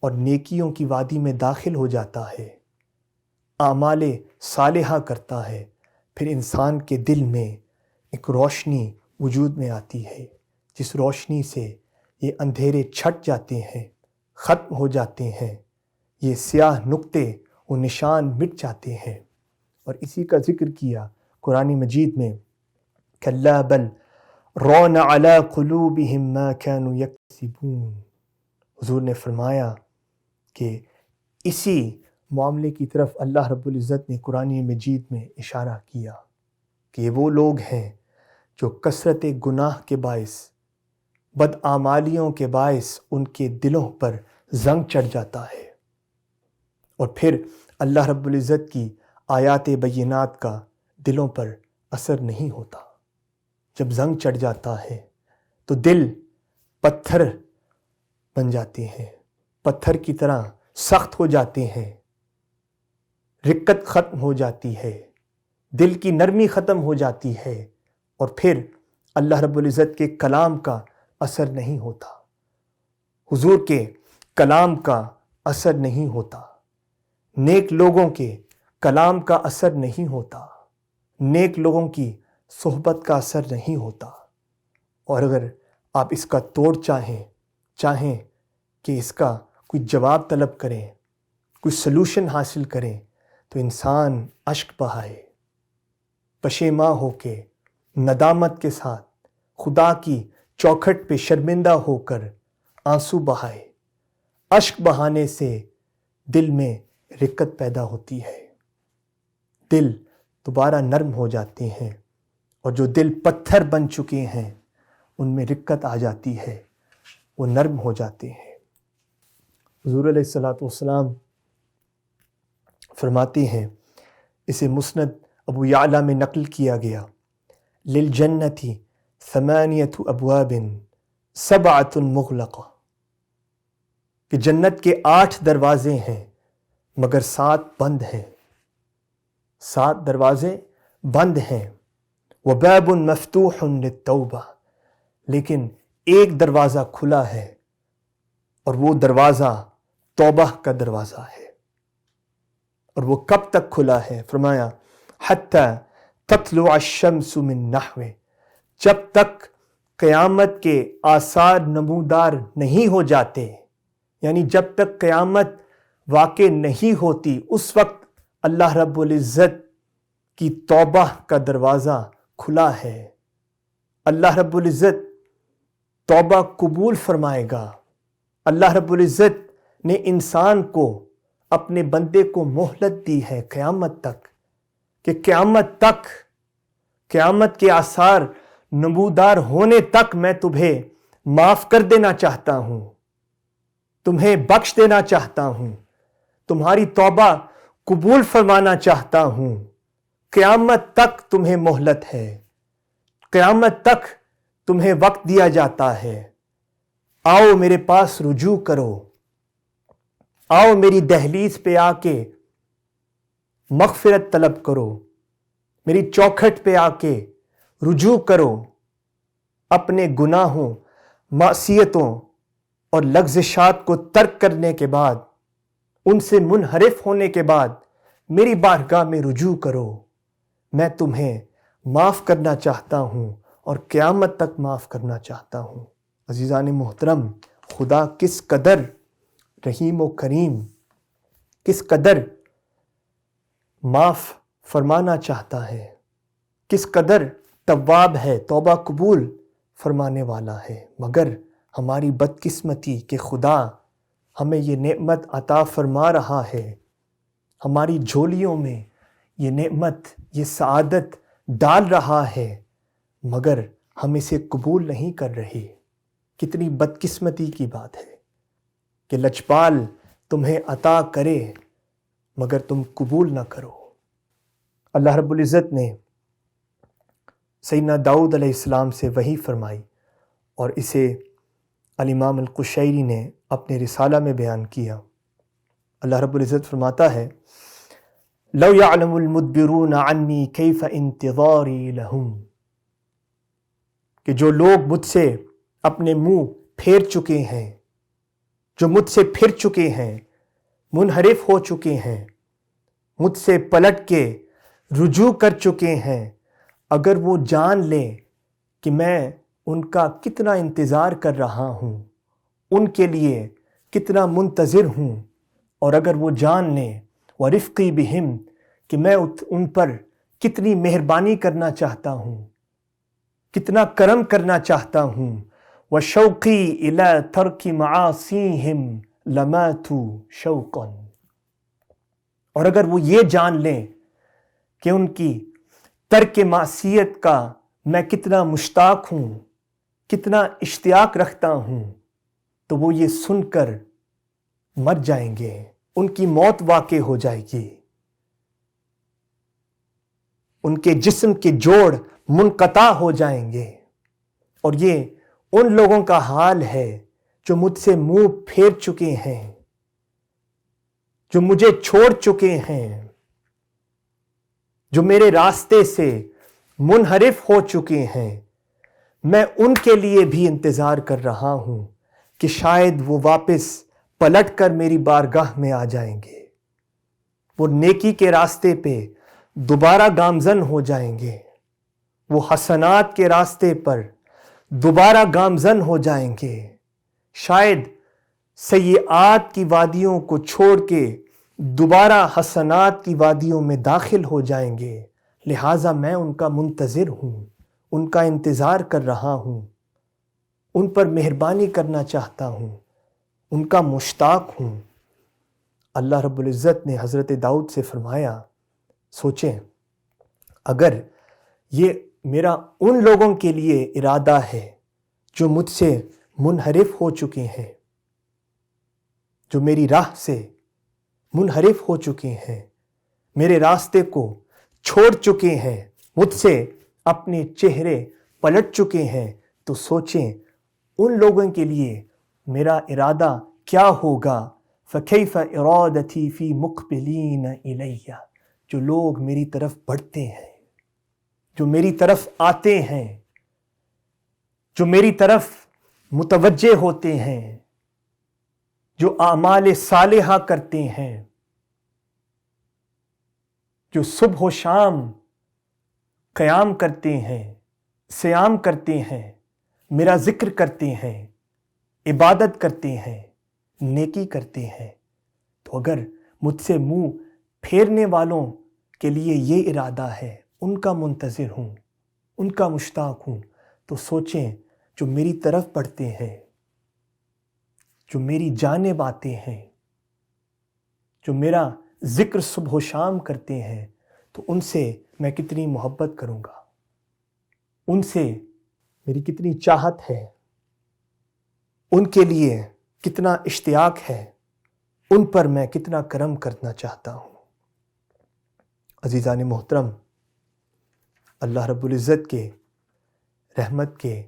اور نیکیوں کی وادی میں داخل ہو جاتا ہے، اعمال صالحہ کرتا ہے، پھر انسان کے دل میں ایک روشنی وجود میں آتی ہے، جس روشنی سے یہ اندھیرے چھٹ جاتے ہیں، ختم ہو جاتے ہیں، یہ سیاہ نقطے و نشان مٹ جاتے ہیں۔ اور اسی کا ذکر کیا قرآن مجید میں کلا بل ران علی قلوبہم ما كانوا یکسبون، حضور نے فرمایا کہ اسی معاملے کی طرف اللہ رب العزت نے قرآن مجید میں اشارہ کیا کہ یہ وہ لوگ ہیں جو کثرت گناہ کے باعث، بدعمالیوں کے باعث ان کے دلوں پر زنگ چڑھ جاتا ہے، اور پھر اللہ رب العزت کی آیات بینات کا دلوں پر اثر نہیں ہوتا۔ جب زنگ چڑھ جاتا ہے تو دل پتھر بن جاتے ہیں، پتھر کی طرح سخت ہو جاتے ہیں، رقت ختم ہو جاتی ہے، دل کی نرمی ختم ہو جاتی ہے، اور پھر اللہ رب العزت کے کلام کا اثر نہیں ہوتا، حضور کے کلام کا اثر نہیں ہوتا، نیک لوگوں کے کلام کا اثر نہیں ہوتا، نیک لوگوں کی صحبت کا اثر نہیں ہوتا۔ اور اگر آپ اس کا توڑ چاہیں کہ اس کا کوئی جواب طلب کریں، کوئی سلوشن حاصل کریں، تو انسان اشک بہائے، پشیماں ہو کے، ندامت کے ساتھ خدا کی چوکھٹ پہ شرمندہ ہو کر آنسو بہائے۔ اشک بہانے سے دل میں رقت پیدا ہوتی ہے، دل دوبارہ نرم ہو جاتے ہیں، اور جو دل پتھر بن چکے ہیں ان میں رقت آ جاتی ہے، وہ نرم ہو جاتے ہیں۔ حضور علیہ الصلوۃ والسلام فرماتے ہیں، اسے مسند ابو یعلا میں نقل کیا گیا، للجنت ثمانیۃ ابواب سبعۃ مغلقہ، کہ جنت کے 8 دروازے ہیں مگر 7 بند ہیں، 7 دروازے بند ہیں۔ وباب مفتوح للتوبہ، لیکن ایک دروازہ کھلا ہے، اور وہ دروازہ توبہ کا دروازہ ہے۔ اور وہ کب تک کھلا ہے؟ فرمایا حتی تطلع الشمس من نحو، جب تک قیامت کے آثار نمودار نہیں ہو جاتے، یعنی جب تک قیامت واقع نہیں ہوتی، اس وقت اللہ رب العزت کی توبہ کا دروازہ کھلا ہے۔ اللہ رب العزت توبہ قبول فرمائے گا۔ اللہ رب العزت نے انسان کو، اپنے بندے کو مہلت دی ہے قیامت تک، کہ قیامت کے آثار نمودار ہونے تک میں تمہیں معاف کر دینا چاہتا ہوں، تمہیں بخش دینا چاہتا ہوں، تمہاری توبہ قبول فرمانا چاہتا ہوں۔ قیامت تک تمہیں مہلت ہے، قیامت تک تمہیں وقت دیا جاتا ہے۔ آؤ میرے پاس رجوع کرو، آؤ میری دہلیز پہ آ کے مغفرت طلب کرو، میری چوکھٹ پہ آ کے رجوع کرو، اپنے گناہوں، معصیتوں اور لغزشات کو ترک کرنے کے بعد، ان سے منحرف ہونے کے بعد میری بارگاہ میں رجوع کرو۔ میں تمہیں معاف کرنا چاہتا ہوں اور قیامت تک معاف کرنا چاہتا ہوں۔ عزیزان محترم، خدا کس قدر رحیم و کریم، کس قدر معاف فرمانا چاہتا ہے، کس قدر تواب ہے، توبہ قبول فرمانے والا ہے، مگر ہماری بدقسمتی کہ خدا ہمیں یہ نعمت عطا فرما رہا ہے، ہماری جھولیوں میں یہ نعمت، یہ سعادت ڈال رہا ہے، مگر ہم اسے قبول نہیں کر رہے۔ کتنی بدقسمتی کی بات ہے کہ لجپال تمہیں عطا کرے مگر تم قبول نہ کرو۔ اللہ رب العزت نے سیدنا داؤد علیہ السلام سے وحی فرمائی، اور اسے الامام القشیری نے اپنے رسالہ میں بیان کیا۔ اللہ رب العزت فرماتا ہے، لو يعلم المدبرون عني كيف انتظاری لهم، کہ جو لوگ مجھ سے اپنے منہ پھیر چکے ہیں، جو مجھ سے پھر چکے ہیں، منحرف ہو چکے ہیں، مجھ سے پلٹ کے رجوع کر چکے ہیں، اگر وہ جان لیں کہ میں ان کا کتنا انتظار کر رہا ہوں، ان کے لیے کتنا منتظر ہوں، اور اگر وہ جان لیں وَرِفْقِي بِهِمْ، کہ میں ان پر کتنی مہربانی کرنا چاہتا ہوں، کتنا کرم کرنا چاہتا ہوں، وَشَوْقِي إِلَىٰ تَرْكِ مَعَاصِيهِمْ لَمَاتُوا شَوْقًا، اور اگر وہ یہ جان لیں کہ ان کی ترک معصیت کا میں کتنا مشتاق ہوں، کتنا اشتیاق رکھتا ہوں، تو وہ یہ سن کر مر جائیں گے، ان کی موت واقع ہو جائے گی، ان کے جسم کے جوڑ منقطع ہو جائیں گے۔ اور یہ ان لوگوں کا حال ہے جو مجھ سے منہ پھیر چکے ہیں، جو مجھے چھوڑ چکے ہیں، جو میرے راستے سے منحرف ہو چکے ہیں۔ میں ان کے لیے بھی انتظار کر رہا ہوں کہ شاید وہ واپس پلٹ کر میری بارگاہ میں آ جائیں گے، وہ نیکی کے راستے پہ دوبارہ گامزن ہو جائیں گے، وہ حسنات کے راستے پر دوبارہ گامزن ہو جائیں گے، شاید سیئات کی وادیوں کو چھوڑ کے دوبارہ حسنات کی وادیوں میں داخل ہو جائیں گے۔ لہٰذا میں ان کا منتظر ہوں، ان کا انتظار کر رہا ہوں، ان پر مہربانی کرنا چاہتا ہوں، ان کا مشتاق ہوں۔ اللہ رب العزت نے حضرت داؤد سے فرمایا، سوچیں اگر یہ میرا ان لوگوں کے لیے ارادہ ہے جو مجھ سے منحرف ہو چکے ہیں، جو میری راہ سے منحرف ہو چکے ہیں، میرے راستے کو چھوڑ چکے ہیں، مجھ سے اپنے چہرے پلٹ چکے ہیں، تو سوچیں ان لوگوں کے لیے میرا ارادہ کیا ہوگا۔ فَكَيْفَ إِرَادَتِي فِي مُقْبِلِينَ إِلَيَّ، جو لوگ میری طرف بڑھتے ہیں، جو میری طرف آتے ہیں، جو میری طرف متوجہ ہوتے ہیں، جو اعمال صالحہ کرتے ہیں، جو صبح و شام قیام کرتے ہیں، صیام کرتے ہیں، میرا ذکر کرتے ہیں، عبادت کرتے ہیں، نیکی کرتے ہیں، تو اگر مجھ سے منہ پھیرنے والوں کے لیے یہ ارادہ ہے، ان کا منتظر ہوں، ان کا مشتاق ہوں، تو سوچیں جو میری طرف بڑھتے ہیں، جو میری جانب آتے ہیں، جو میرا ذکر صبح و شام کرتے ہیں، تو ان سے میں کتنی محبت کروں گا، ان سے میری کتنی چاہت ہے، ان کے لیے کتنا اشتیاق ہے، ان پر میں کتنا کرم کرنا چاہتا ہوں۔ عزیزان محترم، اللہ رب العزت کے رحمت کے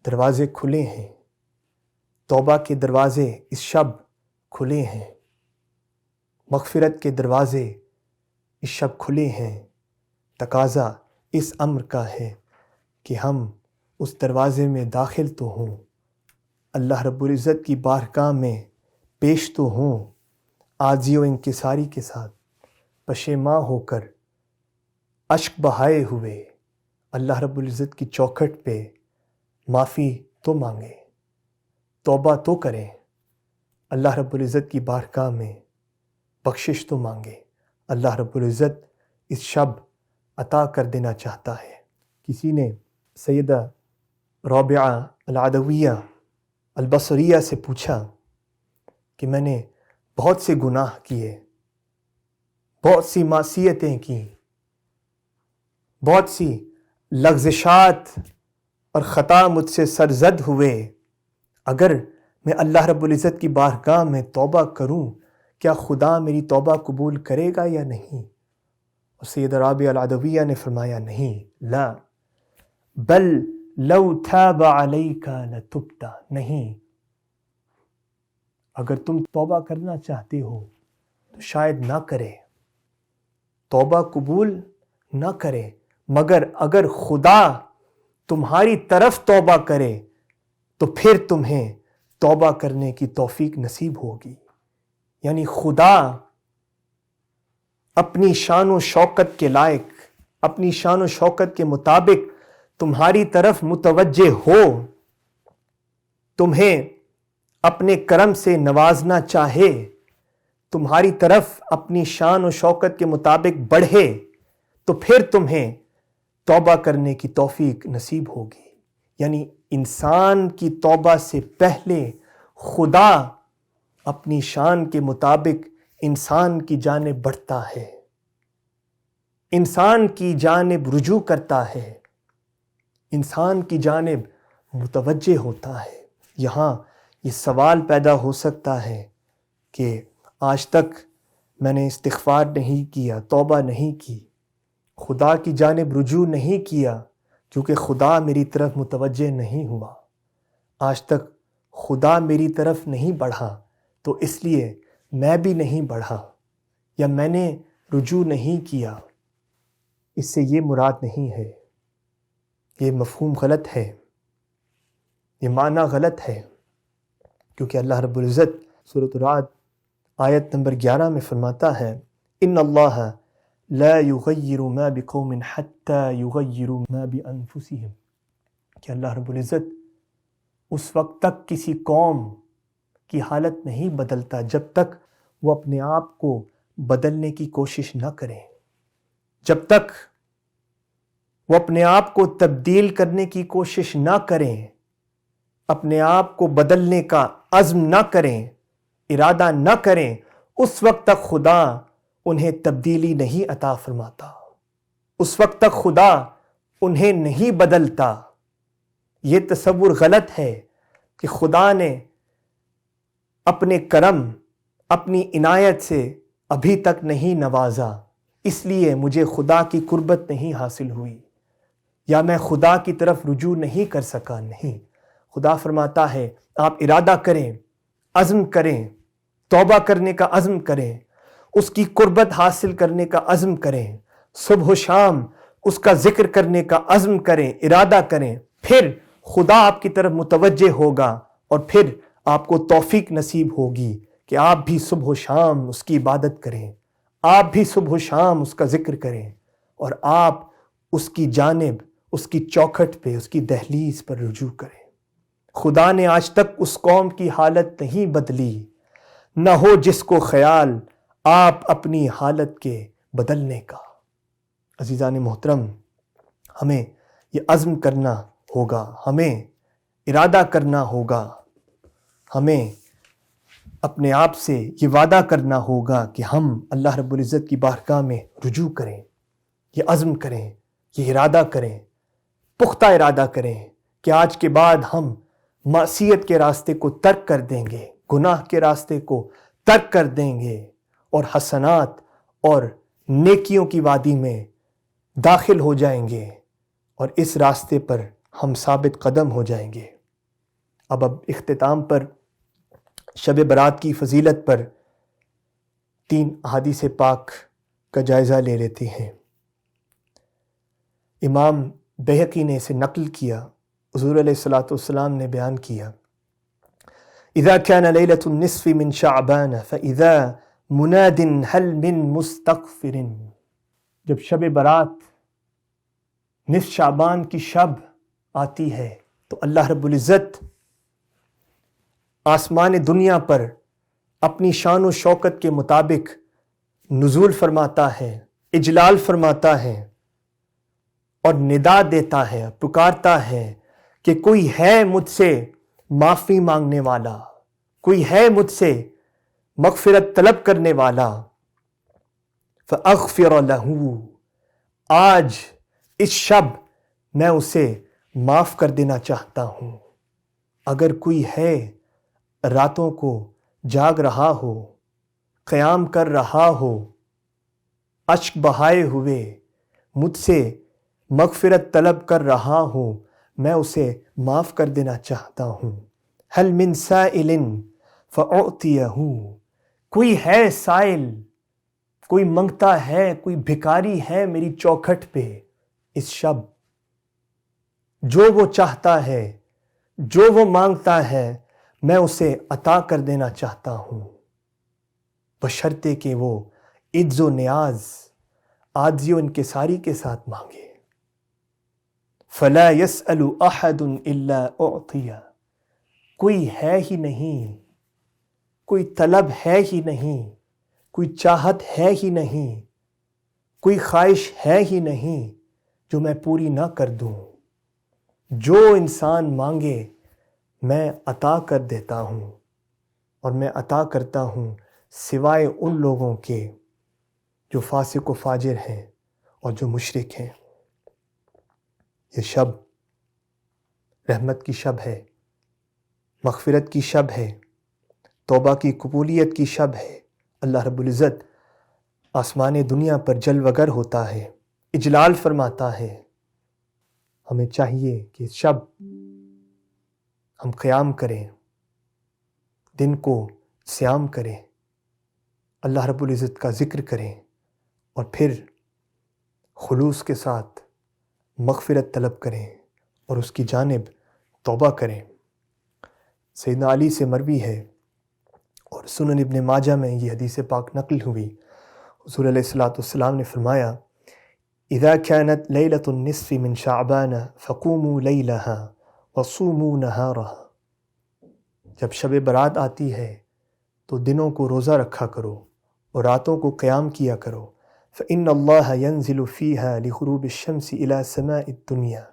دروازے کھلے ہیں، توبہ کے دروازے اس شب کھلے ہیں، مغفرت کے دروازے اس شب کھلے ہیں۔ تقاضا اس امر کا ہے کہ ہم اس دروازے میں داخل تو ہوں، اللہ رب العزت کی بارگاہ میں پیش تو ہوں، عاجزی و انکساری کے ساتھ، پشیماں ہو کر، اشک بہائے ہوئے اللہ رب العزت کی چوکھٹ پہ معافی تو مانگیں، توبہ تو کریں، اللہ رب العزت کی بارگاہ میں بخشش تو مانگیں۔ اللہ رب العزت اس شب عطا کر دینا چاہتا ہے۔ کسی نے سیدہ رابعہ العدویہ البصریہ سے پوچھا کہ میں نے بہت سے گناہ کیے، بہت سی معصیتیں کی، بہت سی لغزشات اور خطا مجھ سے سرزد ہوئے، اگر میں اللہ رب العزت کی بارگاہ میں توبہ کروں کیا خدا میری توبہ قبول کرے گا یا نہیں؟ اور سیدہ رابعہ العدویہ نے فرمایا نہیں، لا بل لو تاب علیک لتبت، نہیں، اگر تم توبہ کرنا چاہتے ہو تو شاید نہ کرے، توبہ قبول نہ کرے، مگر اگر خدا تمہاری طرف توبہ کرے تو پھر تمہیں توبہ کرنے کی توفیق نصیب ہوگی۔ یعنی خدا اپنی شان و شوکت کے لائق، اپنی شان و شوکت کے مطابق تمہاری طرف متوجہ ہو، تمہیں اپنے کرم سے نوازنا چاہے، تمہاری طرف اپنی شان و شوکت کے مطابق بڑھے، تو پھر تمہیں توبہ کرنے کی توفیق نصیب ہوگی۔ یعنی انسان کی توبہ سے پہلے خدا اپنی شان کے مطابق انسان کی جانب بڑھتا ہے، انسان کی جانب رجوع کرتا ہے، انسان کی جانب متوجہ ہوتا ہے۔ یہاں یہ سوال پیدا ہو سکتا ہے کہ آج تک میں نے استغفار نہیں کیا، توبہ نہیں کی، خدا کی جانب رجوع نہیں کیا کیونکہ خدا میری طرف متوجہ نہیں ہوا، آج تک خدا میری طرف نہیں بڑھا تو اس لیے میں بھی نہیں بڑھا، یا میں نے رجوع نہیں کیا۔ اس سے یہ مراد نہیں ہے، یہ مفہوم غلط ہے، یہ معنی غلط ہے، کیونکہ اللہ رب العزت سورۃ الرعد آیت نمبر 11 میں فرماتا ہے ان اللہ لا یغیر ما بقوم حتی یغیروا ما بانفسہم، کہ اللہ رب العزت اس وقت تک کسی قوم کی حالت نہیں بدلتا جب تک وہ اپنے آپ کو بدلنے کی کوشش نہ کریں، جب تک وہ اپنے آپ کو تبدیل کرنے کی کوشش نہ کریں، اپنے آپ کو بدلنے کا عزم نہ کریں، ارادہ نہ کریں، اس وقت تک خدا انہیں تبدیلی نہیں عطا فرماتا، اس وقت تک خدا انہیں نہیں بدلتا۔ یہ تصور غلط ہے کہ خدا نے اپنے کرم، اپنی عنایت سے ابھی تک نہیں نوازا، اس لیے مجھے خدا کی قربت نہیں حاصل ہوئی، یا میں خدا کی طرف رجوع نہیں کر سکا۔ نہیں، خدا فرماتا ہے آپ ارادہ کریں، عزم کریں، توبہ کرنے کا عزم کریں، اس کی قربت حاصل کرنے کا عزم کریں، صبح و شام اس کا ذکر کرنے کا عزم کریں، ارادہ کریں، پھر خدا آپ کی طرف متوجہ ہوگا اور پھر آپ کو توفیق نصیب ہوگی کہ آپ بھی صبح و شام اس کی عبادت کریں، آپ بھی صبح و شام اس کا ذکر کریں، اور آپ اس کی جانب، اس کی چوکھٹ پہ، اس کی دہلیز پر رجوع کریں۔ خدا نے آج تک اس قوم کی حالت نہیں بدلی، نہ ہو جس کو خیال آپ اپنی حالت کے بدلنے کا۔ عزیزان محترم، ہمیں یہ عزم کرنا ہوگا، ہمیں ارادہ کرنا ہوگا، ہمیں اپنے آپ سے یہ وعدہ کرنا ہوگا کہ ہم اللہ رب العزت کی بارگاہ میں رجوع کریں، یہ عزم کریں، یہ ارادہ کریں، پختہ ارادہ کریں کہ آج کے بعد ہم معصیت کے راستے کو ترک کر دیں گے، گناہ کے راستے کو ترک کر دیں گے اور حسنات اور نیکیوں کی وادی میں داخل ہو جائیں گے، اور اس راستے پر ہم ثابت قدم ہو جائیں گے۔ اب اختتام پر شب برات کی فضیلت پر 3 احادیث پاک کا جائزہ لے لیتے ہیں۔ امام بیہقی نے اسے نقل کیا، حضور علیہ الصلوۃ والسلام نے بیان کیا، اذا كان ليلة النصف من شعبان فاذا مناد هل من مستغفر، جب شب برات نصف شعبان کی شب آتی ہے تو اللہ رب العزت آسمان دنیا پر اپنی شان و شوکت کے مطابق نزول فرماتا ہے، اجلال فرماتا ہے اور ندا دیتا ہے، پکارتا ہے کہ کوئی ہے مجھ سے معافی مانگنے والا، کوئی ہے مجھ سے مغفرت طلب کرنے والا، فاغفر له، آج اس شب میں اسے معاف کر دینا چاہتا ہوں۔ اگر کوئی ہے راتوں کو جاگ رہا ہو، قیام کر رہا ہو، اشک بہائے ہوئے مجھ سے مغفرت طلب کر رہا ہو، میں اسے معاف کر دینا چاہتا ہوں۔ هل من سائل فأعطیہ، کوئی ہے سائل، کوئی منگتا ہے، کوئی بھکاری ہے میری چوکھٹ پہ اس شب، جو وہ چاہتا ہے، جو وہ مانگتا ہے میں اسے عطا کر دینا چاہتا ہوں، بشرطے کہ وہ عجز و نیاز، عاجزی و انکساری کے ساتھ مانگے۔ فلا يسأل احد الا اعطیہ، کوئی ہے ہی نہیں، کوئی طلب ہے ہی نہیں، کوئی چاہت ہے ہی نہیں، کوئی خواہش ہے ہی نہیں جو میں پوری نہ کر دوں۔ جو انسان مانگے میں عطا کر دیتا ہوں، اور میں عطا کرتا ہوں سوائے ان لوگوں کے جو فاسق و فاجر ہیں اور جو مشرک ہیں۔ یہ شب رحمت کی شب ہے، مغفرت کی شب ہے، توبہ کی قبولیت کی شب ہے۔ اللہ رب العزت آسمان دنیا پر جلوگر ہوتا ہے، اجلال فرماتا ہے۔ ہمیں چاہیے کہ اس شب ہم قیام کریں، دن کو صیام کریں، اللہ رب العزت کا ذکر کریں، اور پھر خلوص کے ساتھ مغفرت طلب کریں اور اس کی جانب توبہ کریں۔ سیدنا علی سے مروی ہے اور سنن ابن ماجہ میں یہ حدیث پاک نقل ہوئی، حضور علیہ الصلوۃ والسلام نے فرمایا: اذا كانت ليلة النصف من شعبان فقوموا ليلها وصوموا نهارها۔ جب شب برات آتی ہے تو دنوں کو روزہ رکھا کرو اور راتوں کو قیام کیا کرو۔ فإن اللہ ينزل فيها لغروب الشمس إلى سماء الدنيا،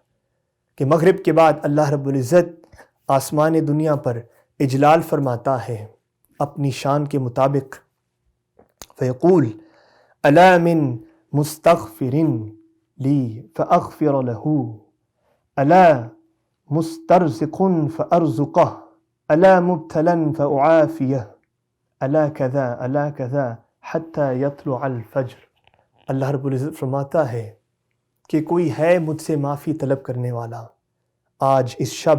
کہ مغرب کے بعد اللہ رب العزت آسمان دنیا پر اجلال فرماتا ہے اپنی شان کے مطابق۔ فیقول: الا من مستغفر لی فاغفر له، الا مسترزق فارزقه، الا مبتلا فاعافیه، الا کذا الا کذا حتی یطلع الفجر۔ اللہ رب العزت فرماتا ہے کہ کوئی ہے مجھ سے معافی طلب کرنے والا، آج اس شب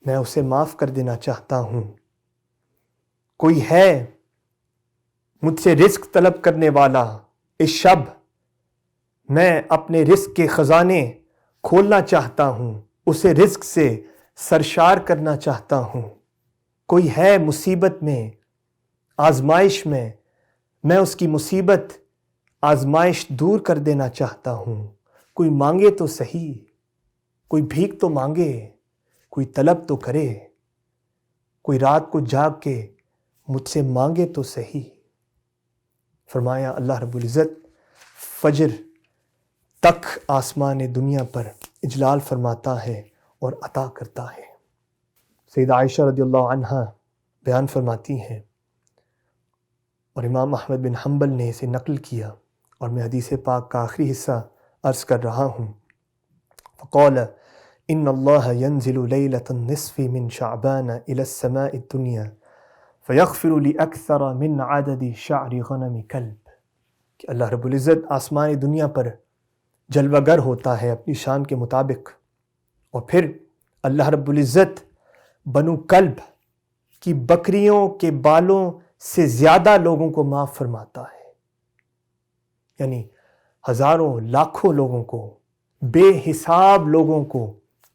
میں اسے معاف کر دینا چاہتا ہوں۔ کوئی ہے مجھ سے رزق طلب کرنے والا، اس شب میں اپنے رزق کے خزانے کھولنا چاہتا ہوں، اسے رزق سے سرشار کرنا چاہتا ہوں۔ کوئی ہے مصیبت میں، آزمائش میں اس کی مصیبت آزمائش دور کر دینا چاہتا ہوں۔ کوئی مانگے تو صحیح، کوئی بھیک تو مانگے، کوئی طلب تو کرے، کوئی رات کو جاگ کے مجھ سے مانگے تو صحیح۔ فرمایا اللہ رب العزت فجر تک آسمان دنیا پر اجلال فرماتا ہے اور عطا کرتا ہے۔ سیدہ عائشہ رضی اللہ عنہا بیان فرماتی ہیں، اور امام احمد بن حنبل نے اسے نقل کیا، اور میں حدیث پاک کا آخری حصہ عرض کر رہا ہوں۔ فقال ان اللہ ينزل لیلة النصف من شعبان الى السماء الدنيا فیغفر لأکثر من عدد شعر غنم کلب، کہ اللہ رب العزت آسمان دنیا پر جلوگر ہوتا ہے اپنی شان کے مطابق، اور پھر اللہ رب العزت بنو کلب کی بکریوں کے بالوں سے زیادہ لوگوں کو معاف فرماتا ہے، یعنی ہزاروں لاکھوں لوگوں کو، بے حساب لوگوں کو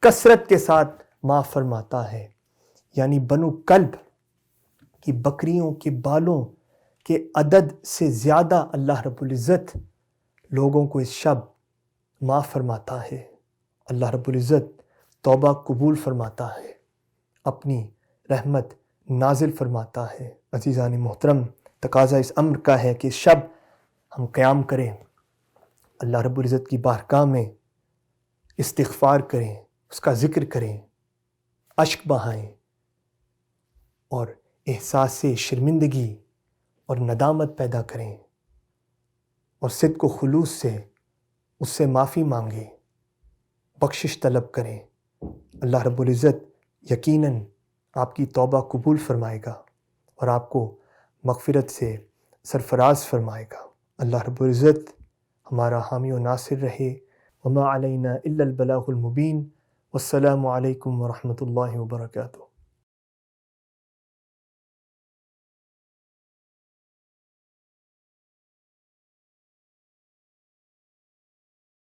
کثرت کے ساتھ معاف فرماتا ہے۔ یعنی بنو کلب کی بکریوں کے بالوں کے عدد سے زیادہ اللہ رب العزت لوگوں کو اس شب معاف فرماتا ہے۔ اللہ رب العزت توبہ قبول فرماتا ہے، اپنی رحمت نازل فرماتا ہے۔ عزیزان محترم، تقاضا اس امر کا ہے کہ اس شب ہم قیام کریں، اللہ رب العزت کی بارگاہ میں استغفار کریں، اس کا ذکر کریں، اشک بہائیں، اور احساس شرمندگی اور ندامت پیدا کریں، اور صدق و خلوص سے اس سے معافی مانگیں، بخشش طلب کریں۔ اللہ رب العزت یقیناً آپ کی توبہ قبول فرمائے گا اور آپ کو مغفرت سے سرفراز فرمائے گا۔ اللہ رب العزت ہمارا حامی و ناصر رہے۔ وما علینا الا البلاغ المبین۔ والسلام علیکم ورحمۃ اللہ وبرکاتہ۔